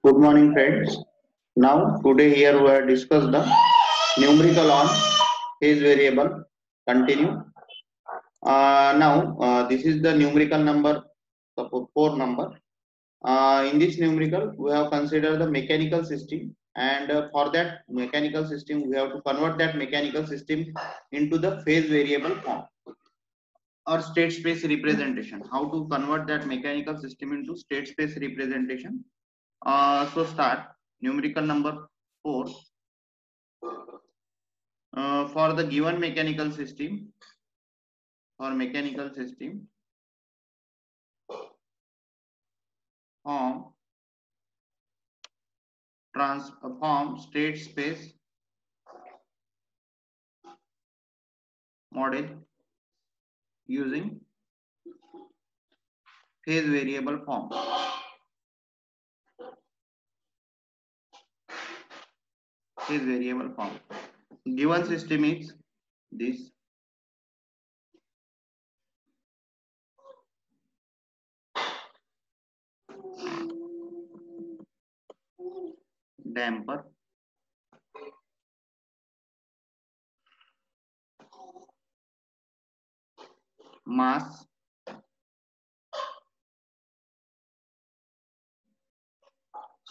Good morning, friends. Now, today here we will discuss the numerical on phase variable. Continue. This is the numerical number, suppose 4 number. In this numerical, we have considered the mechanical system, and for that mechanical system, we have to convert that mechanical system into the phase variable form or state space representation. How to convert that mechanical system into state space representation? So start numerical number 4. For the given mechanical system, form transform state space model using phase variable form. Phase variable form. Given system is this. Damper, mass,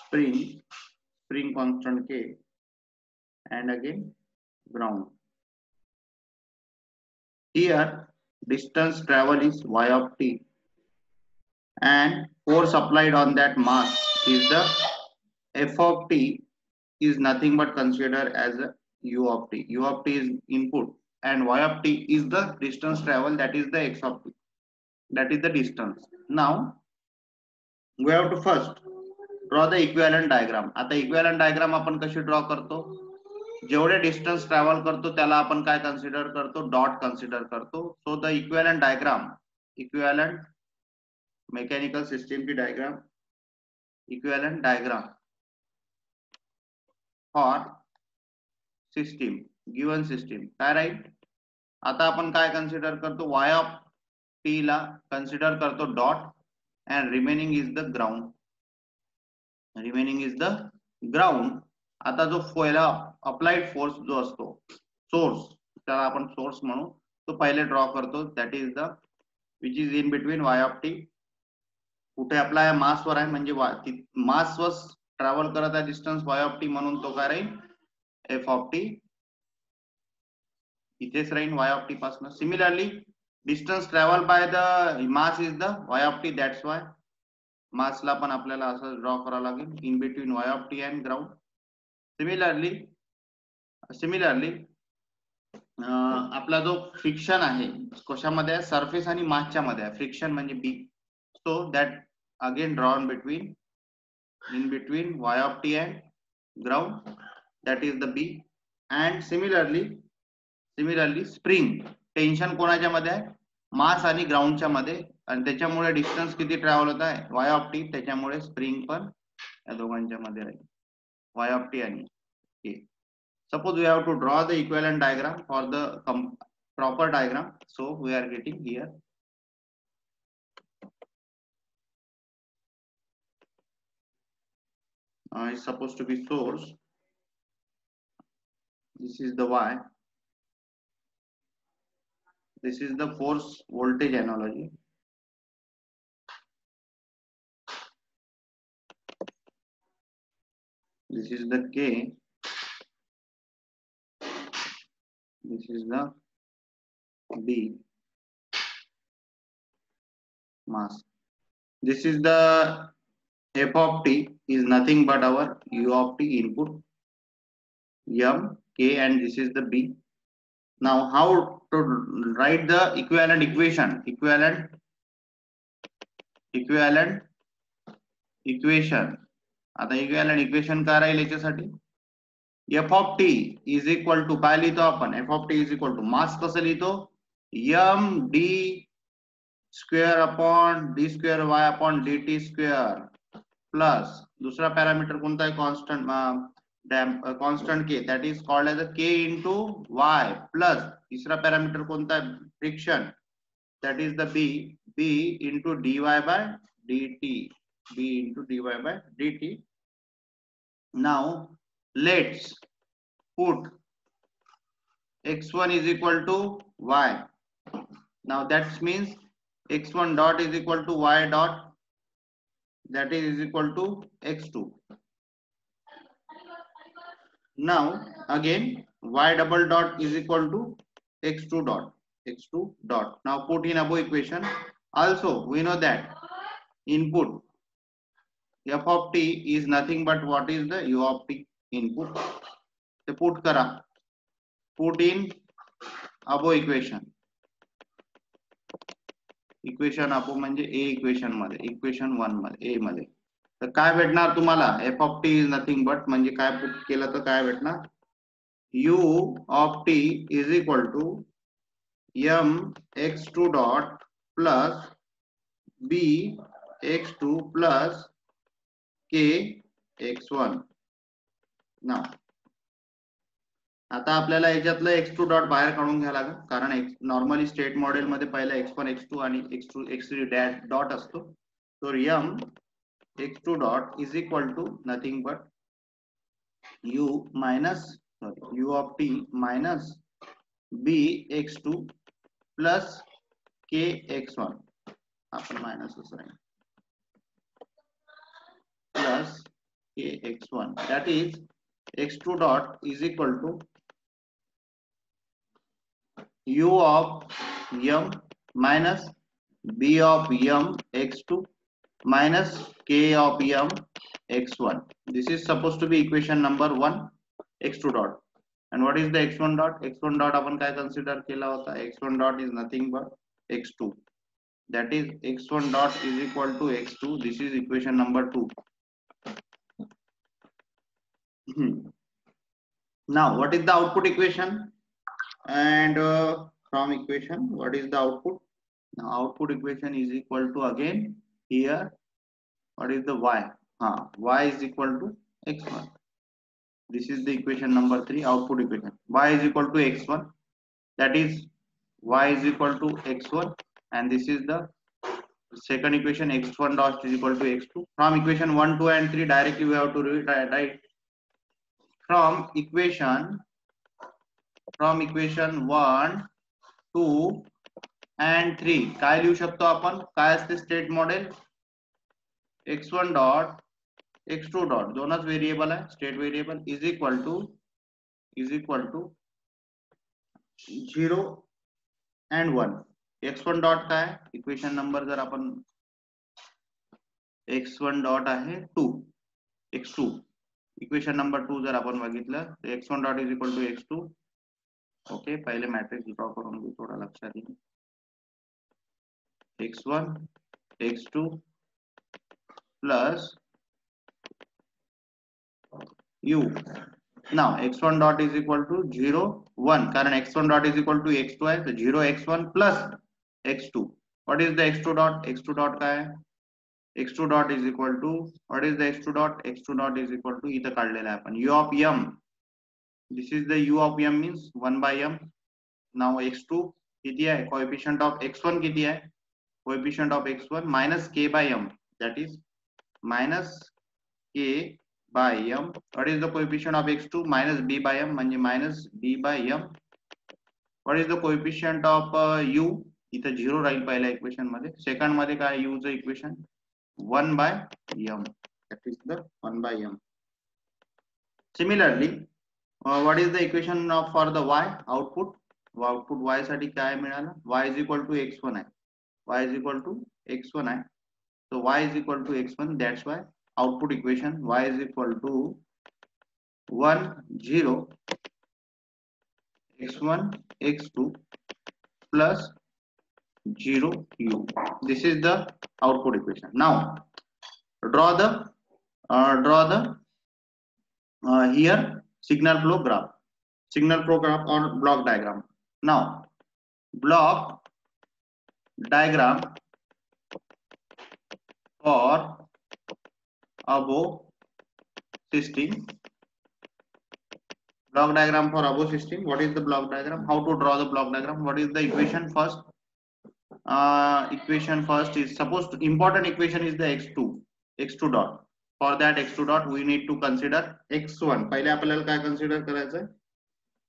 spring constant K, and again ground. Here distance travel is y of t, and force applied on that mass is the f of t is nothing but considered as a u of t. U of t is input and y of t is the distance travel, that is the x of t, that is the distance. Now we have to first draw the equivalent diagram. आता equivalent diagram आपण कशी draw करतो? जेवढे distance travel करतो त्याला आपण काय consider करतो? डॉट कन्सिडर करतो. So the equivalent diagram, equivalent mechanical system की diagram, equivalent diagram for system, given system काय राईट. आता आपण काय कन्सिडर करतो? y ऑफ t ला कन्सिडर करतो dot and remaining is the ground. आता जो पहिला अप्लाइड फोर्स जो असतो सोर्स, त्याला आपण सोर्स म्हणू, तो पहिले ड्रॉ करतो. That is the which is in between y of t. कुठे अप्लाय? मास वर आहे, म्हणजे मास वर ट्रॅव्हल करत आहे डिस्टन्स y ऑफ t, म्हणून तो काय राहील? f of t. इथेच राहील y ऑफ t पासून. Similarly distance travel by the mass is the y of t, that's why मासला पण आपल्याला असं ड्रॉ करावं लागेल in between y of t and ground. Similarly आपला जो फ्रिक्शन आहे कशामध्ये आहे? सरफेस आणि मासच्या मध्ये आहे. फ्रिक्शन म्हणजे B. So that again drawn in between y of t and ground, that is the B. And similarly spring, tension कोणाच्या मध्ये आहे? मास आणि ग्राउंडच्या मध्ये, आणि त्याच्यामुळे डिस्टन्स किती ट्रॅव्हल होत आहे? y of t. त्याच्यामुळे स्प्रिंग पण या दोघांच्या मध्ये राहील, y ऑफ t आणि k. Suppose we have to draw the equivalent diagram for the proper diagram. So we are getting here. It's supposed to be source. This is the y. This is the force voltage analogy. This is the K. This is the B, mass. This is the f of t is nothing but our u of t input, m, k, and this is the B. Now how to write the equivalent equation? आता equivalent equation काय राहील याच्यासाठी? f of t is equal to काय लिहितो आपण? f of t is equal to मास कसं लिहितो? m d square upon d square y upon dt square plus दुसरा parameter कोणता आहे? Constant k, that is called as k into y, plus तिसरा parameter कोणता आहे? Friction, that is the b into dy by dt, b into dy by dt. Now let's put x1 is equal to y. Now that means x1 dot is equal to y dot, that is equal to x2. Now again y double dot is equal to x2 dot, x2 dot. Now put in above equation. Also we know that input f of t is nothing but what is the u of t input. So put kara, put in above equation. Equation आपण म्हणजे ए equation मध्ये, equation 1 मध्ये ए मध्ये. तर काय भेटणार तुम्हाला, f of t is nothing but म्हणजे काय पुट केलं तर काय भेटणार, u of t is equal to m x two dot plus b x two plus k x one. ना आता आपल्याला याच्यातलं x2 डॉट बाहेर काढून घ्यायला लागेल, कारण नॉर्मली स्टेट मॉडेल मध्ये पहिला x1 x2 आणि x2 x3 डॉट असतो. तो m x2 dot is equal to nothing but u minus u of t minus b x2 plus k x1. आपण मायनस असं राहील प्लस k x1, दॅट इज x2 dot is equal to u of m minus b of m x2 minus k of m x1. This is supposed to be equation number 1, x2 dot. And what is the x1 dot? x1 dot आपण काय consider केला होता, x1 dot is nothing but x2. That is x1 dot is equal to x2. This is equation number 2. Now what is the output equation, and from equation what is the output? Now output equation is equal to again here what is the y, y is equal to x1. This is the equation number 3, output equation. Y is equal to x1, that is y is equal to x1, and this is the second equation, x1 dot is equal to x2. From equation 1, 2 and 3 directly we have to write from equation 1, 2 and 3 काय लिहू शकतो आपण, काय असते state model, x1 dot x2 dot दोनच variable आहे, state variable is equal to 0 and 1. x1 dot काय, equation number जर आपण x1 डॉट आहे 2, x2 इक्वेशन नंबर 2 जर आपण बघितलं तर x1 dot is equal to x2. Okay, पहिले मॅट्रिक्स ड्रॉ करून घेऊ, थोडा लक्षात येईल. x1 x2 plus u. Now x1 dot is equal to 0 1, कारण x1 dot is equal to x2 आहे, तो 0 x1 plus x2. What is the x2 dot? x2 dot काय आहे, x2 dot is equal to, what is the x2 dot? x2 dot is equal to इथं काढलेला आहे आपण u of m. This is the u of m means 1 by m. Now x2 किती आहे, coefficient of x1 किती आहे, coefficient of x1 minus k by m, that is minus k by m. What is the coefficient of x2? minus b by m म्हणजे minus b by m. What is the coefficient of u? इथं 0 राहील पहिल्या equation मध्ये, second मध्ये काय u चं equation 1 by m, that is the 1 by m. Similarly, what is the equation of for the y output? Output y साठी काय मिळालं, y is equal to x1 आहे, y is equal to x1 आहे, so y is equal to x1, that's why output equation y is equal to 1 0 x1 x2 plus 0 u. This is the output equation. Now draw the here signal flow graph, or block diagram. Now block diagram for above system. Block diagram for above system. What is the block diagram? How to draw the block diagram? What is the equation first? Equation first is supposed to, important equation is the x2 dot. For that x2 dot we need to consider x1. पहिले आपल्याला काय consider करायचं,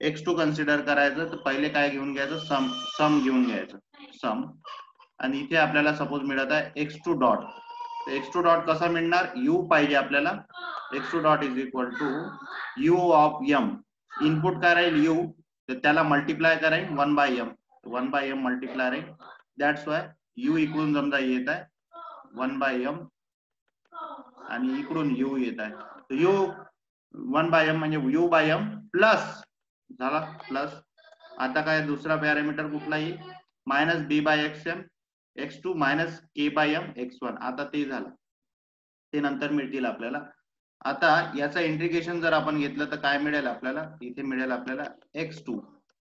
x2 consider करायचं. तर पहिले काय घेऊन घ्यायचं, सम घेऊन घ्यायचं, सम. आणि इथे आपल्याला सपोज मिळत आहे x2 डॉट. x2 डॉट कसा मिळणार, u पाहिजे आपल्याला. x2 dot is equal to u of m. Input काय राहील u, तर त्याला मल्टिप्लाय करायला 1/m मल्टिप्लाय राहील. दॅट्स वाय u इकडून समजा येत आहे 1/m आणि इकडून u येत आहे. तर u 1/m म्हणजे u/m प्लस झाला प्लस. आता काय दुसरा पॅरामीटर कुठला येईल, minus b/xm x2 minus k/m x1. आता ते झालं, ते नंतर मिळतील आपल्याला. आता याचा इंटिग्रेशन जर आपण घेतलं तर काय मिळेल आपल्याला, इथे मिळेल आपल्याला x2.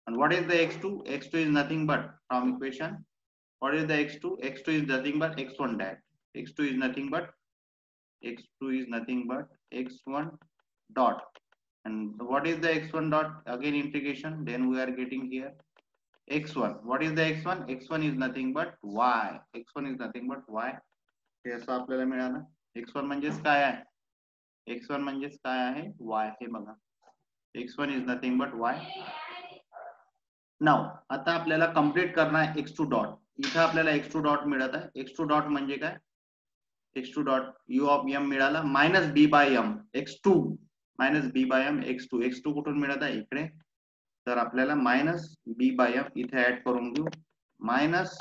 and what is the x2, x2 is nothing but from equation, what is the x2, x2 is nothing but x1 dash, x2 is nothing but x1 dot. And what is the x1 dot, again integration, then we are getting here x1. what is the x1, x1 is nothing but y, x1 is nothing but y. हे असं आपल्याला मिळालं. x1 म्हणजेच काय आहे, x1 म्हणजेच काय आहे, y. हे बघा, x1 is nothing but y. Now आता आपल्याला कंप्लीट करना आहे x2 डॉट. इथे आपल्याला x2 डॉट मिळत आहे. x2 डॉट म्हणजे काय, x2 dot u of m मिळाला minus b/m x2 minus b/m x2. x2 कुठून मिळत आहे, इकडे. तर आपल्याला मायनस b/m इथे ऍड करून घेऊ, मायनस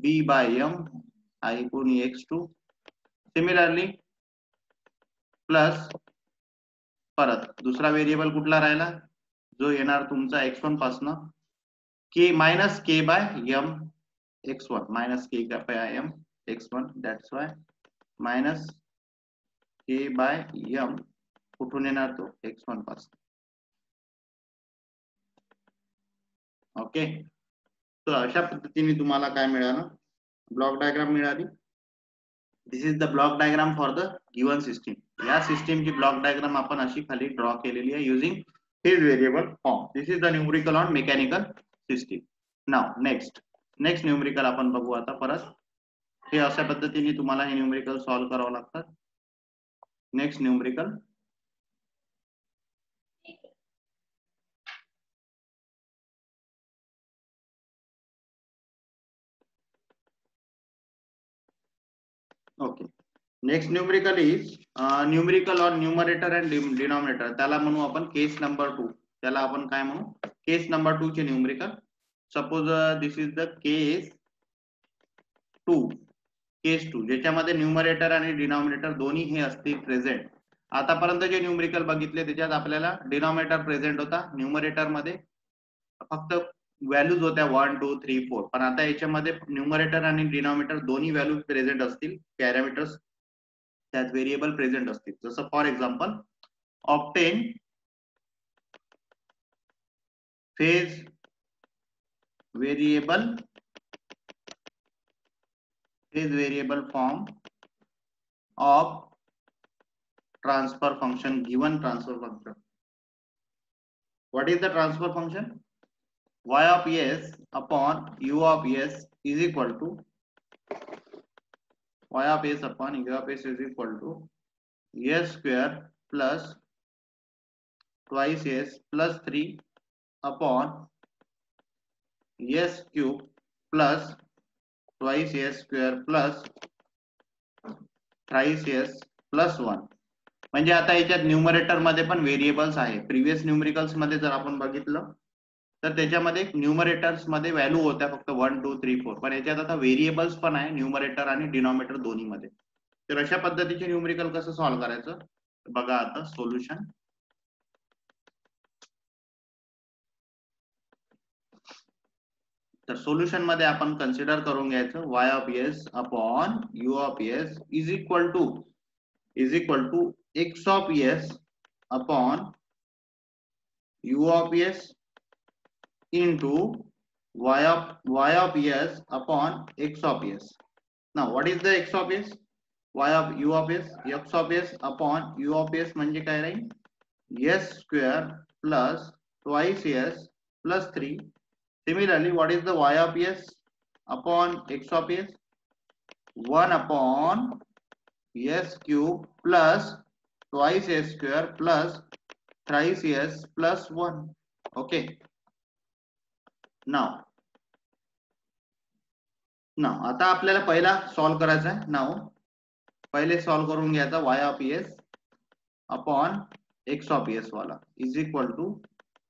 b/m इकडून x2. सिमिलरली प्लस परत दुसरा व्हेरिएबल कुठला राहिला, जो येणार तुमचा x1 पासन, k minus k/m x1 minus k/m x1. That's y minus k/m कुठून येणार, तो x1 पासून. ओके, तर अशा पद्धतीने तुम्हाला काय मिळालं, ब्लॉक डायग्राम मिळाली. This is the block diagram for the given system. या सिस्टीमची ब्लॉक डायग्राम आपण अशी खाली ड्रॉ केलेली आहे using fixed variable form. This is the numerical on mechanical system. Now next numerical आपण बघू आता परत. हे अशा पद्धतीने तुम्हाला हे न्यूमेरिकल सॉल्व्ह करावं लागतात. Next numerical, okay. Next numerical is numerical on numerator and denominator. त्याला म्हणू आपण केस नंबर 2. त्याला आपण काय म्हणू, केस नंबर 2 चे numerical. Suppose this is the case 2 ज्याच्यामध्ये न्यूमरेटर आणि डिनॉमिनेटर दोन्ही हे असतील प्रेझेंट. आतापर्यंत जे न्यूमेरिकल बघितले त्याच्यात आपल्याला डिनॉमिनेटर प्रेझेंट होता, न्यूमरेटर मध्ये फक्त व्हॅल्यूज होत्या 1 2 3 4. पण आता याच्यामध्ये न्यूमरेटर आणि डिनॉमिनेटर दोन्ही व्हॅल्यूज प्रेझेंट असतील, पॅरामीटर्स त्यात व्हेरिएबल प्रेझेंट असतील. जसं for example, obtain phase variable form of transfer function, given transfer function. What is the transfer function? Y of s upon u of s is equal to y of s upon u of s is equal to s square plus twice s plus 3 upon s cube plus twice s square plus thrice s plus 1. म्हणजे आता याच्यात numerator मध्ये पण variables आहे. Previous numericals मध्ये जर आपण बघितलं तर त्याच्यामध्ये न्यूमरेटर्स मध्ये व्हॅल्यू होत्या फक्त 1 2 3 4. पण याच्यात आता व्हेरिएबल्स पण आहे न्यूमरेटर आणि डिनॉमिनेटर दोन्ही मध्ये. तर अशा पद्धतीचे न्यूमेरिकल कसं सॉल्व्ह करायचं बघा. आता सोल्युशन, तर सोल्युशन मध्ये आपण कन्सिडर करून घ्यायचं y of s upon u of s is equal to x of s upon u of s into y of s upon x of s. Now what is the x of s, y of u of s, x of s upon u of s म्हणजे काय राहील s square plus twice s plus 3. Similarly, what is the y of s upon x of s, 1 upon s cube plus twice s square plus thrice s plus 1. Okay, now आता आपल्याला पहिला solve करायचा आहे. नाव पहिले solve करून घ्यायचा y of s upon x of s वाला is equal to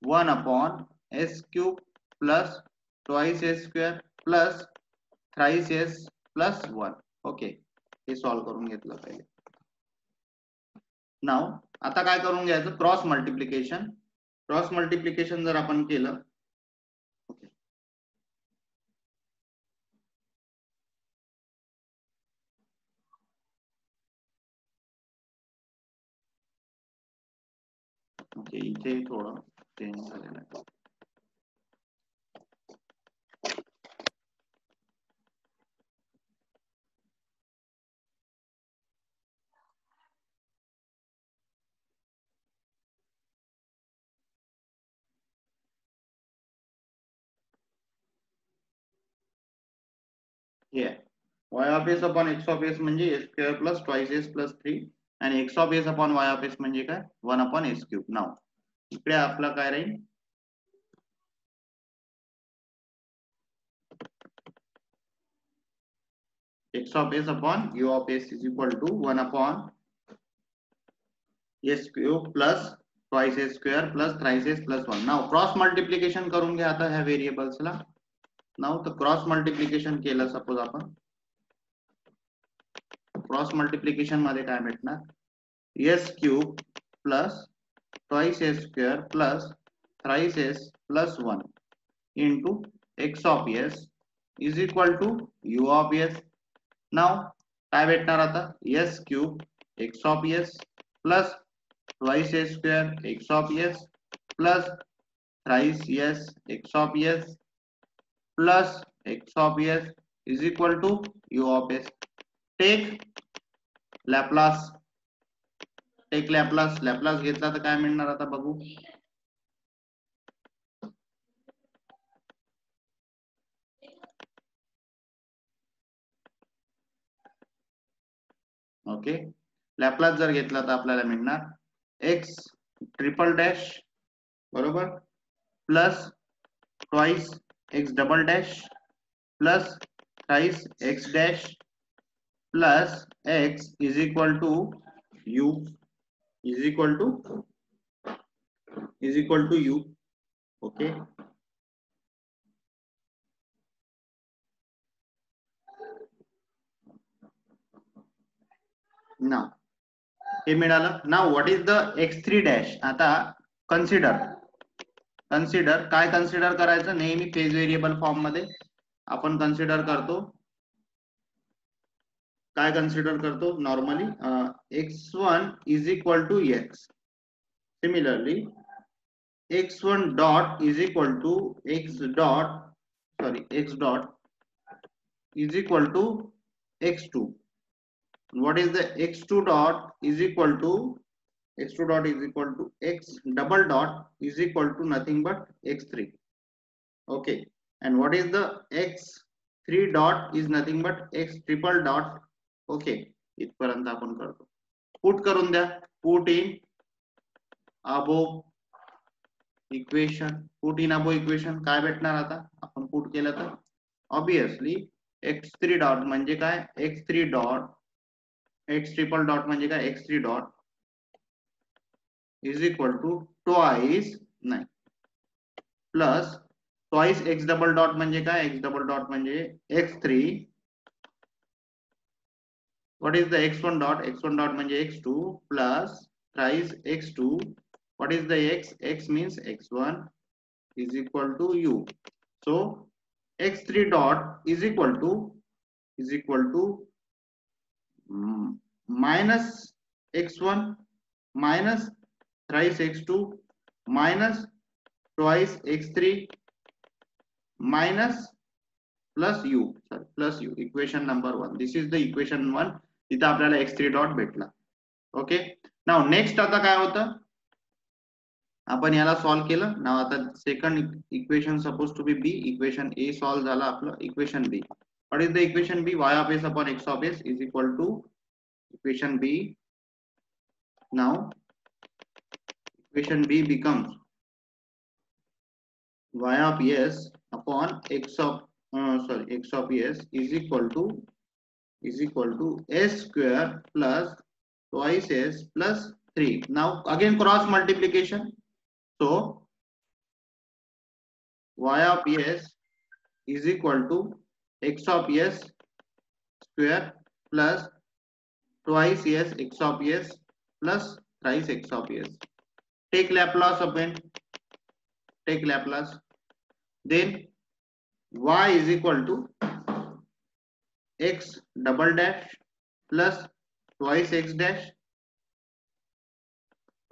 1 upon s cube plus twice s square plus thrice s plus 1. Okay, हे सॉल्व करून घेतलं पहिले. नाव आता काय करून घ्यायचं, क्रॉस मल्टिप्लिकेशन. क्रॉस मल्टिप्लिकेशन जर आपण केलं, ओके, इथे थोडं चेंज झालेलं आहे. हे y of s upon x of s म्हणजे s square plus twice s plus 3 आणि x of s upon y of s म्हणजे काय, 1 अपॉन s क्यूब. नाव इकडे आपला काय राहील, x of s upon u of s is equal to 1 upon s cube plus twice s square plus thrice s plus 1. Now cross multiplication करून घ्या आता ह्या व्हेरिएबल्सला. नाव तर क्रॉस मल्टिप्लिकेशन केलं, सपोज आपण क्रॉस मल्टिप्लिकेशन मध्ये काय भेटणार, s cube plus twice s square plus thrice s plus 1 into x of s is equal to u of s. नाव काय भेटणार आता, s cube x of s plus twice s square x of s plus thrice s x of s plus x of s is equal to u of s. Take Laplace, take Laplace. Laplace घेतला तर काय मिळणार आता बघू. Okay, Laplace जर घेतला तर आपल्याला मिळणार x ट्रिपल डॅश बरोबर plus twice x double dash plus thrice x dash plus x is equal to u is equal to u. Okay, now हे मिळालं. Now what is the x3 dash. आता consider काय consider करायचं, नेहमी phase variable form मध्ये आपण consider करतो. काय कन्सिडर करतो normally, x1 is equal to x. Similarly x1 dot is equal to x dot is equal to x2. What is the x2 dot is equal to x double dot is equal to nothing but x3. Okay, and what is the x3 dot is nothing but x triple dot. Okay, इथपर्यंत आपण करतो. Put करून द्या, put in above equation. Put in above equation काय भेटणार आता आपण put केलं तर, ऑब्विसली x3 डॉट म्हणजे काय, x3 dot x triple dot म्हणजे काय, x3 dot is equal to twice नाही plus twice x double dot म्हणजे काय, x डबल डॉट म्हणजे x3. What is the x1 dot म्हणजे x2 plus thrice x2. What is the x means x1 is equal to u. So x3 dot is equal to minus x1 minus thrice x2 minus twice x3 minus plus u. Equation number 1. This is the equation 1. इथं आपल्याला x3 dot भेटला. Okay, now next आता काय होतं, आपण याला solve केलं. नाव आता second equation suppose to be B. Equation A solve झाला आपलं. Equation B, what is the equation B, y of s upon x of s is equal to equation B. Now equation B becomes y of s upon x of x of s is equal to s square plus twice s plus 3. Now again cross multiplication. So y of s is equal to x of s square plus twice s x of s plus thrice x of s. Take Laplace again. Take Laplace. Then y is equal to x double dash plus twice x dash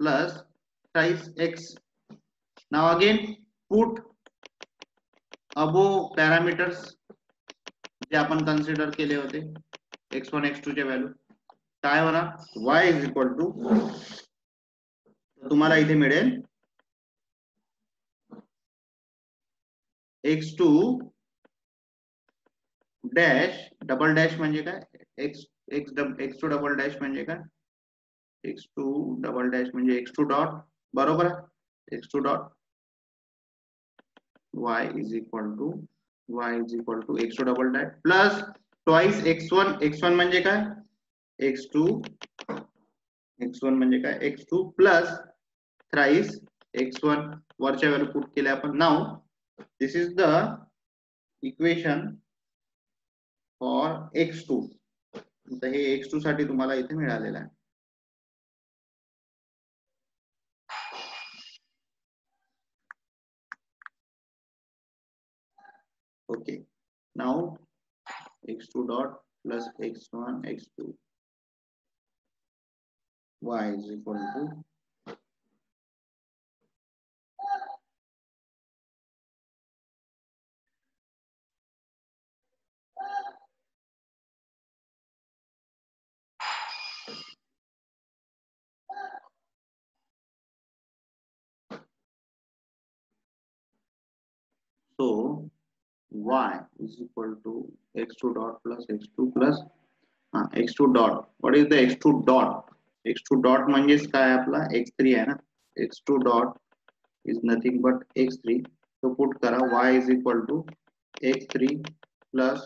plus thrice x. Now again put above parameters जे आपण consider केले होते x1 x2 चे value काय होणार y is equal to तुम्हाला इथे मिळेल x2 dash double dash म्हणजे काय x2 डबल डॅश म्हणजे काय x2 डबल डॅश म्हणजे x2 डॉट बरोबर आहे x2 dot y is equal to x2 double dash plus twice x1 म्हणजे काय x1 म्हणजे काय x2 प्लस थ्राइस x1 वरच्या व्हॅल्यू पुट केले आपण now this is the equation for x2 तर हे x2 साठी तुम्हाला इथे मिळालेलं आहे okay now x2 dot plus x1 x2 y is equal to so y is equal to x2 dot plus x2 plus x2 dot what is the x2 dot म्हणजेच काय आपला x3 आहे ना x2 dot is nothing but x3 so put करा y is equal to x3 plus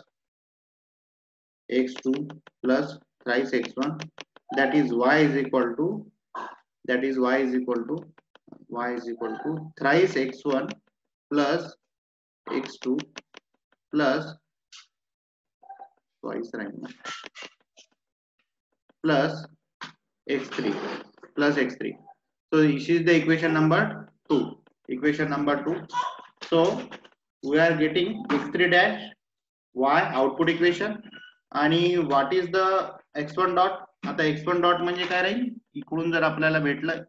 x2 plus thrice x1 that is y is equal to thrice x1 plus x2 plus twice plus x3 so this is the equation number 2 so we are getting x3 dash y output equation आणि what is the x1 dot आता x1 dot म्हणजे काय राहील इकडून जर आपल्याला भेटलं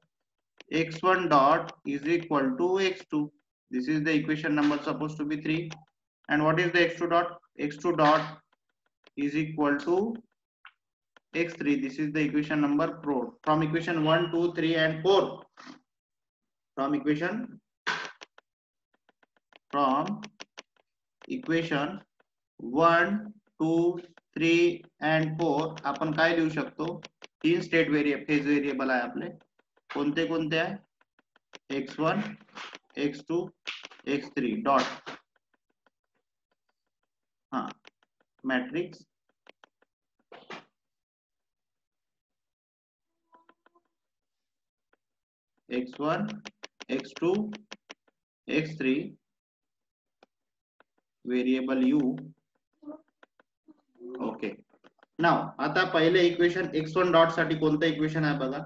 x1 dot is equal to x2 this is the equation number supposed to be 3 and what is the x2 dot is equal to x3 this is the equation number 4 from equation 1 2 3 and 4 from equation 1 2 3 and 4 आपण काय लिहू शकतो तीन state phase variable आहे आपले कोणते कोणते आहे x1 x2 x3 डॉट हा matrix x1 x2 x3 variable u okay now आता पहिले इक्वेशन x1 डॉट साठी कोणतं इक्वेशन आहे बघा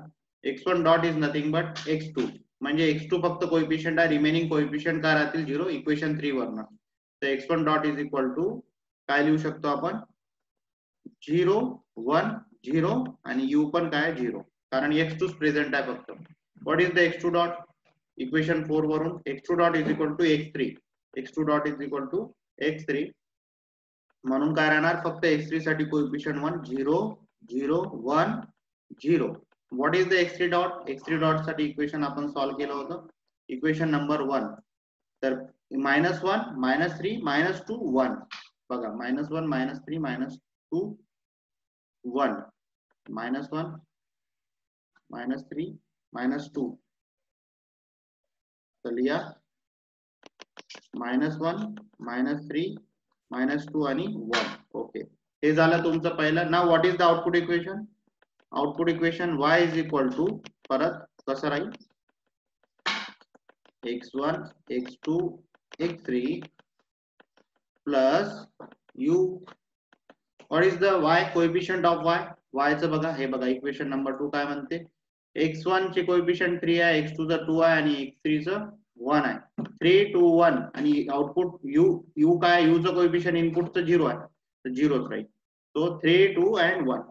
x1 dot is nothing but x2 म्हणजे x2 फक्त कोएफिशिएंट आहे रिमेनिंग कोएफिशिएंट काय राहतील 0 इक्वेशन 3 वरनं तर x1 dot is equal to काय लिहू शकतो आपण 0 1 0 आणि u पण काय 0 कारण x2 प्रेझेंट आहे फक्त what is the x2 dot equation 4 वरून x2 dot is equal to x3 म्हणून काय राहणार फक्त x3 साठी coefficient 1 0 0 1 0 what is the x3 dot साठी इक्वेशन आपण सॉल्व केलं होतं इक्वेशन नंबर 1 तर -1 -3 -2 1 बघा -1 -3 -2 1 -1 -3 -2 तर लिहा -1 -3 -2 आणि 1. ओके, हे झालं तुमचं पहिलं. नाव what is the output equation? Output equation y is equal to परत कसं राहील x1 x2 x3 plus u. What is the y coefficient of y? y चं बघा, हे बघा इक्वेशन नंबर 2 काय म्हणते, x1 चे कोएफिशियंट 3 आहे, x2 चं 2 आहे आणि x3 चं 1 आहे. 3 2 1 आणि आउटपुट u काय, u चं कोएफिशियंट इनपुटचं 0 आहे तर 0च राहील. तो 3 2 and 1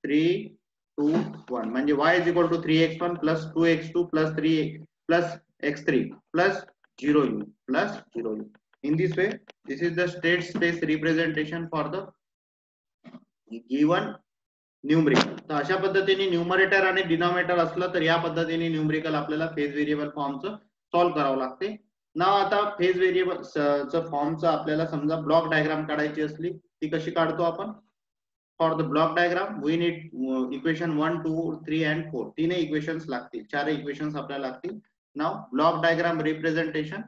3 2 1 म्हणजे y is equal to 3x1 plus 2x2 plus 3 plus x3 plus 0u plus 0u. In this way, this is the state space representation for the given numerical. तर अशा पद्धतीने numerator आणि denominator असलं तर या पद्धतीने न्यूमरिकल आपल्याला फेज व्हेरिएबल फॉर्मचं सॉल्व्ह करावं लागते. ना आता फेज व्हेरिएबल चं फॉर्मचं आपल्याला समजा ब्लॉक डायग्राम काढायची असली ती कशी काढतो आपण? For the block diagram we need equation 1 2 3 and 4. तीन इक्वेशन्स लागतील, चार इक्वेशन्स आपल्याला लागतील. Now block diagram representation.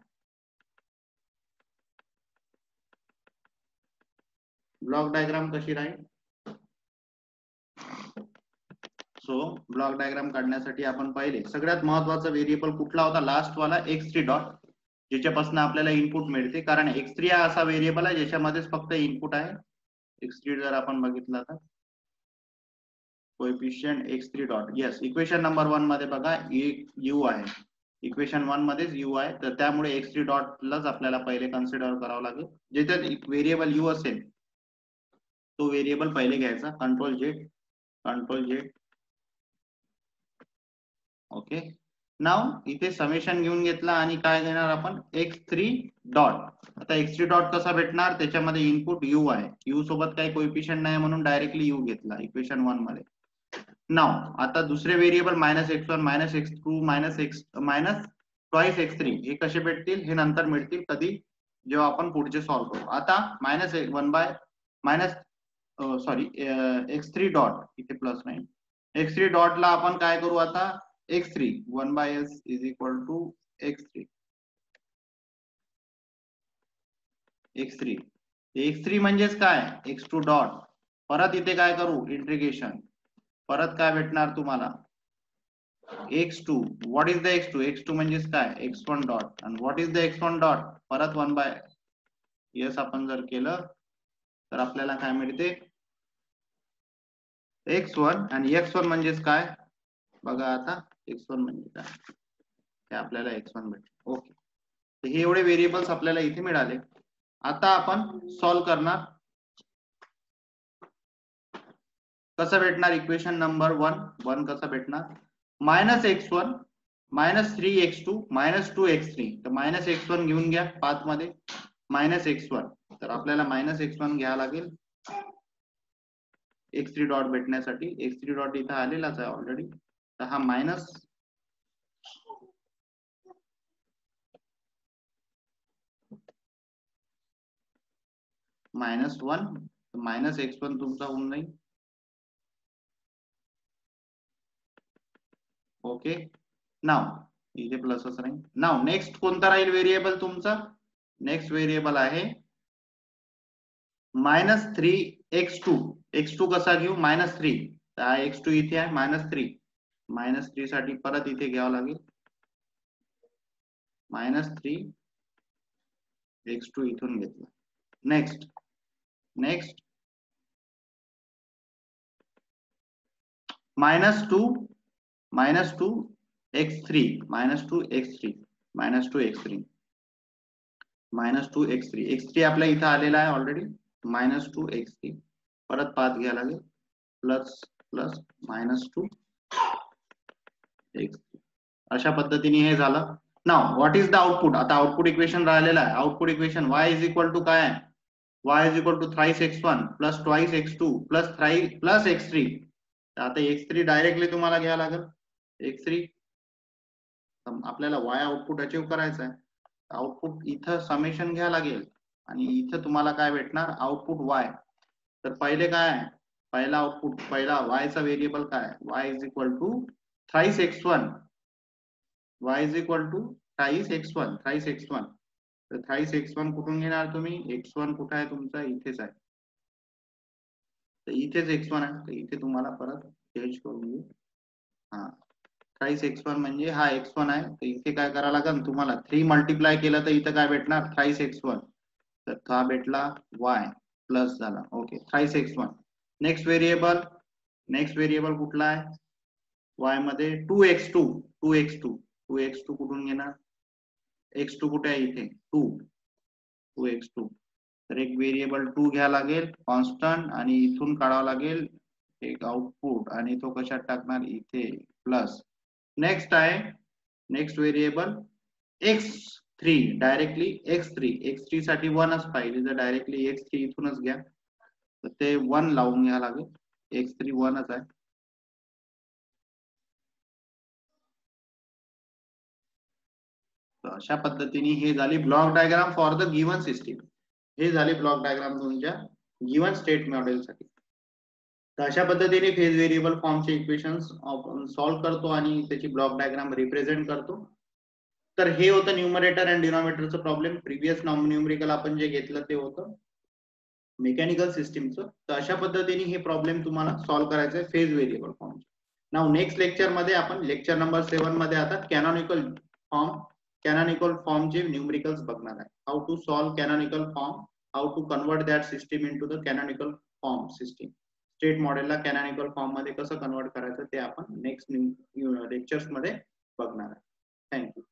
Block diagram कशी राहील? सो ब्लॉक डायग्राम काढण्यासाठी आपण पहिले सगळ्यात महत्वाचा व्हेरिएबल कुठला होता? लास्ट वाला x3 डॉट, ज्याच्यापासून आपल्याला इनपुट मिळते. कारण x3 हा असा व्हेरिएबल आहे ज्याच्यामध्येच फक्त इनपुट आहे. x3 जर आपण बघितला तर coefficient x3 dot, yes equation number 1 मध्ये बघा u आहे, इक्वेशन 1 मध्येच u आहे, तर त्यामुळे x3 डॉटलाच आपल्याला पहिले कन्सिडर करावं लागेल. ज्याच्यात व्हेरिएबल u असेल तो व्हेरिएबल पहिले घ्यायचा, कंट्रोल Z. ओके, नाव इथे समेशन घेऊन घेतला आणि काय घेणार आपण x3 डॉट. आता x3 डॉट कसा भेटणार? त्याच्यामध्ये इनपुट u आहे, u सोबत काही कोएफिशियंट नाही म्हणून डायरेक्टली u घेतला इक्वेशन 1 मध्ये. नाव आता दुसरे variable -x1 -x2 twice x3 हे कसे भेटतील? हे नंतर मिळतील, कधी? जेव्हा आपण पुढचे सॉल्व्ह करू. आता x3 डॉट, इथे प्लस नाही, x3 डॉट ला आपण काय करू आता? x3 1/s is equal to x3 म्हणजेच काय? x2 dot. परत इथे काय करू? इंटिग्रेशन. परत काय भेटणार तुम्हाला? x2. What is the x2 म्हणजेच काय? x1 dot. आणि what is the x1 dot? परत 1/s आपण जर केलं तर आपल्याला काय मिळते? x1 आणि x1 म्हणजेच काय? बघा आता x1 म्हणजे काय, हे आपल्याला x1 भेटते. ओके, तर हे एवढे व्हेरिएबल्स आपल्याला इथे मिळाले. आता आपण सॉल्व्ह करणार. कसं भेटणार? इक्वेशन नंबर 1 कसं भेटणार? -x1 -3x2 -2x3. तर -x1 घेऊन घ्या पाथ मध्ये, -x1. तर आपल्याला -x1 घ्यावं लागेल x3 डॉट भेटण्यासाठी. x3 डॉट इथं आलेलाच आहे ऑलरेडी. तर हा -1 -x1 तुमचा होऊन जाईल. ओके, नाव इथे प्लसच राहील. नाव नेक्स्ट कोणता राहील व्हेरिएबल तुमचा? नेक्स्ट व्हेरिएबल आहे -3x2. x2 कसा घेऊ? -3. तर हा x2 इथे आहे, -3 साठी परत इथे घ्यावं लागेल -3x2 इथून घेतला. नेक्स्ट -2x3 आपल्या इथं आलेला आहे ऑलरेडी. -2x3 परत पाथ घ्यायला लागेल, प्लस -2x3. अशा पद्धतीने हे झालं. नाव व्हॉट इज द आउटपुट? आता आउटपुट इक्वेशन राहिलेलं आहे. Output equation y is equal to काय आहे? y is equal to thrice x1 plus twice x2 plus x3. तर आता x3 डायरेक्टली तुम्हाला घ्यावं लागेल. x3 आपल्याला y आउटपुट अचीव करायचं आहे. आउटपुट इथं समेशन घ्यावं लागेल आणि इथं तुम्हाला काय भेटणार? Output y. तर पहिले काय आहे? पहिला आउटपुट, पहिला y चा व्हेरिएबल काय, y is equal to thrice x1, y is equal to thrice x1, thrice x1. तर थ्राइस x1 कुठून घेणार तुम्ही, x1 कुठे आहे तुमचा, इथेच आहे, तर इथेच x1 आहे, तर इथे तुम्हाला परत चेंज करून घेऊ. हा, थ्राइस x1 म्हणजे हा x1 आहे, तर इथे काय करावं लागेल तुम्हाला, 3 मल्टिप्लाय केलं तर इथं काय भेटणार, थ्राइस x1, तर हा भेटला y प्लस झाला. Okay, thrice x1. Next variable कुठला आहे, y मध्ये 2x2, 2x2 कुठून घेणार, x2 कुठे आहे, इथे 2x2. तर एक व्हेरिएबल 2 घ्या लागेल कॉन्स्टंट, आणि इथून काढावं लागेल एक आउटपुट, आणि तो कशात टाकणार, इथे प्लस. नेक्स्ट आहे, next variable x3, directly x3 साठी 1च पाहिजे, तर डायरेक्टली x3 इथूनच घ्या, तर ते 1 लावून घ्या लागेल, x3 1च आहे. तर अशा पद्धतीने हे झाली block diagram for the given system. हे झाले ब्लॉक डायग्राम तुमच्या गिवन स्टेट मॉडेलसाठी. तर अशा पद्धतीने फेज व्हेरिएबल फॉर्मचे इक्वेशन्स आपण सॉल्व्ह करतो आणि त्याची ब्लॉक डायग्राम रिप्रेझेंट करतो. तर हे होतं न्यूमरेटर अँड डिनॉमिनेटरचं प्रॉब्लेम. प्रिव्हियस न्यूमेरिकल आपण जे घेतलं ते होतं मेकॅनिकल सिस्टीमचं. तर अशा पद्धतीने हे प्रॉब्लेम तुम्हाला सॉल्व्ह करायचं आहे phase variable form. Now next lecture मध्ये आपण लेक्चर नंबर 7 मध्ये आता कॅनॉनिकल फॉर्मचे न्यूमेरिकल्स बघणार आहे. How to solve canonical form, how to convert that system into the canonical form system. State मॉडेलला कॅनॉनिकल फॉर्म मध्ये कसं कन्वर्ट करायचं ते आपण नेक्स्ट लेक्चर्स मध्ये बघणार आहे. थँक्यू.